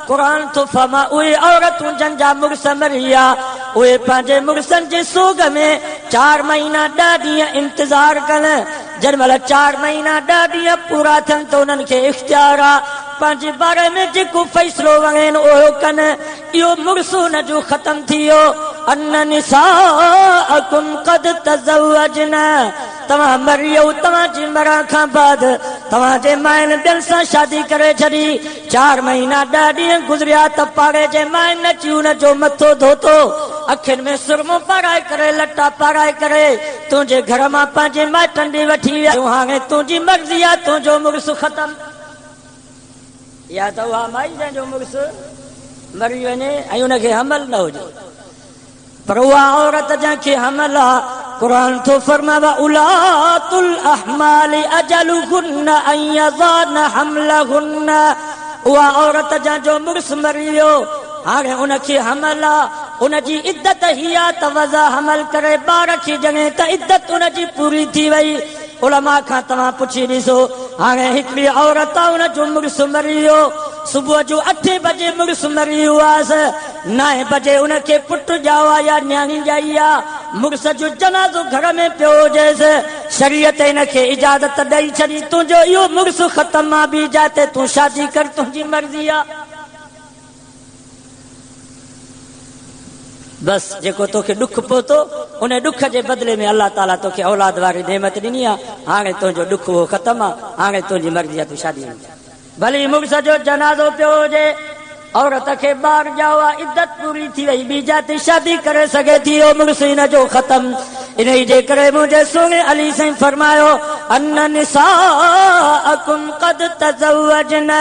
कुरान तो फरमा उहे औरतूं जंजा मुड़स मरिया उहे पंहिंजे मुड़सन जे सोग में 4 महीना 10 ॾींहं इंतजार कनि। जॾहिं 4 महीना 10 ॾींहं पूरा थियनि त उन्हनि खे इख्तियार आहे पंहिंजे बारे में जेको फ़ैसिलो वणेनि उहो कनि। इहो मुड़सु हुन जो ख़तम थी वियो। अन निसाअकुम क़द तज़व्वजन तव्हां मरियो तव्हांजी मरण खां बाद तव्हांजे माइनि ॿियनि सां शादी करे छॾी। 4 महीना 10 ॾींहं गुज़रिया त पाड़े जे माइनि अची हुन जो मथो धोतो अखियुनि में सुरमो पाराए करे लटा पाराए करे तुंहिंजे घर मां पंहिंजे माइटनि ॾे वठी विया। हाणे तुंहिंजी मर्ज़ी आहे तुंहिंजो मुड़ुसु ख़तम। या त उहा माई जंहिंजो मुड़ुसु मरी वञे ऐं हुनखे हमल न हुजे पर उहा औरत जंहिंखे हमल आहे कुरान थो फरमाए उलातुल अहमाली अजलुहुन्न अन यज़ान हमलहुन्न। उहा औरत जंहिंजो मुड़ुसु मरी वियो हाणे उनखे हमल आहे उनजी इद्दत हीअ आहे त वज़ा हमल करे ॿार खे ॼणे त इद्दत उनजी पूरी थी वई। उलमा खां तव्हां पुछी ॾिसो हाणे हिकिड़ी औरत आहे उनजो मुड़ुसु मरी वियो सुबुह जो 8 बजे मुड़ुसु मरी हुआसि 9 बजे उनखे पुटु ॼाओ आहे या न्याणी ॼाई आहे मुड़ुस जो जनाज़ो घर में पियो हुजेसि शरीयत हिनखे इजाज़त ॾेई छॾी तुंहिंजो इहो मुड़ुसु ख़तम आहे ॿी जाते तूं शादी कर तुंहिंजी मर्ज़ी आहे। बस जेको तोखे ॾुख पहुतो उन ॾुख जे बदिले में अल्लाह ताला तोखे औलाद वारी नेमत ॾिनी आहे। हाणे तुंहिंजो ॾुख उहो ख़तम आहे हाणे तुंहिंजी मर्ज़ी आहे तूं शादी भली मुड़ुस जो जनाज़ो पियो हुजे औरत खे ॿार ॼाओ आहे इद्दत पूरी थी वई ॿी जाते शादी करे सघे थी इहो मुड़ुसु हिन जो ख़तम। इन जे करे मुंहिंजे सोने अली साईं फरमायो अन निसाअकुम क़द तज़व्वजन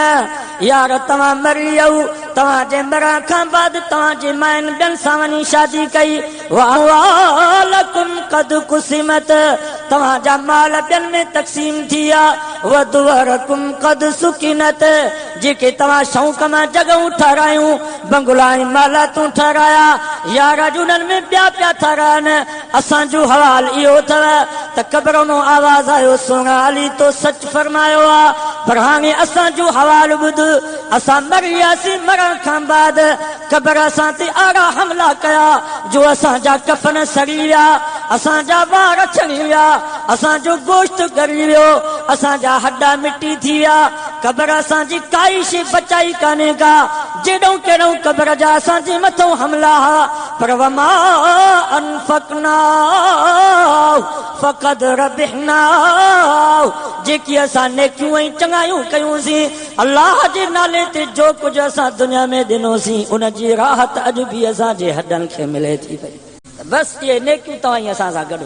यार तव्हां मरी वियो तव्हांजे मरण खां बाद तव्हांजे माइनि ॿियनि सां वञी शादी कई वअमवालकुम क़द कुसिमत तव्हांजा माल ॿियनि में तक़सीम थी विया वदुवरकुम क़द सुकिनत जेके तव्हां शौक़ मां जॻहूं ठारायूं बंगला ऐं मालातूं ठाराया यार उन्हनि में ॿिया पिया ठाराइनि असांजो हवाल इहो अथव त क़ब्र मां आवाज़ आयो सोना अली तो सच फरमायो आहे पर हाणे असांजो हवाल ॿुध असां मरी वियासीं मरण खां बाद क़ब्र असां ते आड़ा हमला कया जो असांजा कफन सड़ी विया असांजा वार छणी विया असांजो गोश्त ॻरी वियो असांजा हॾा मिटी थी विया क़ब्र असांजी काई शइ बचाई कान्हे का जेॾो कहिड़ो क़ब्र जा असांजे मथां हमला हा पर वमा अनफकना फ़क़द रबिहना जेकी असां नेकियूं ऐं चङायूं कयूंसीं अल्लाह जे नाले ते जो कुझु असां दुनिया में ॾिनोसीं उनजी राहत अॼु बि असांजे हॾनि खे मिले थी पई। बसि इहे नेकियूं तव्हां असां सां गॾु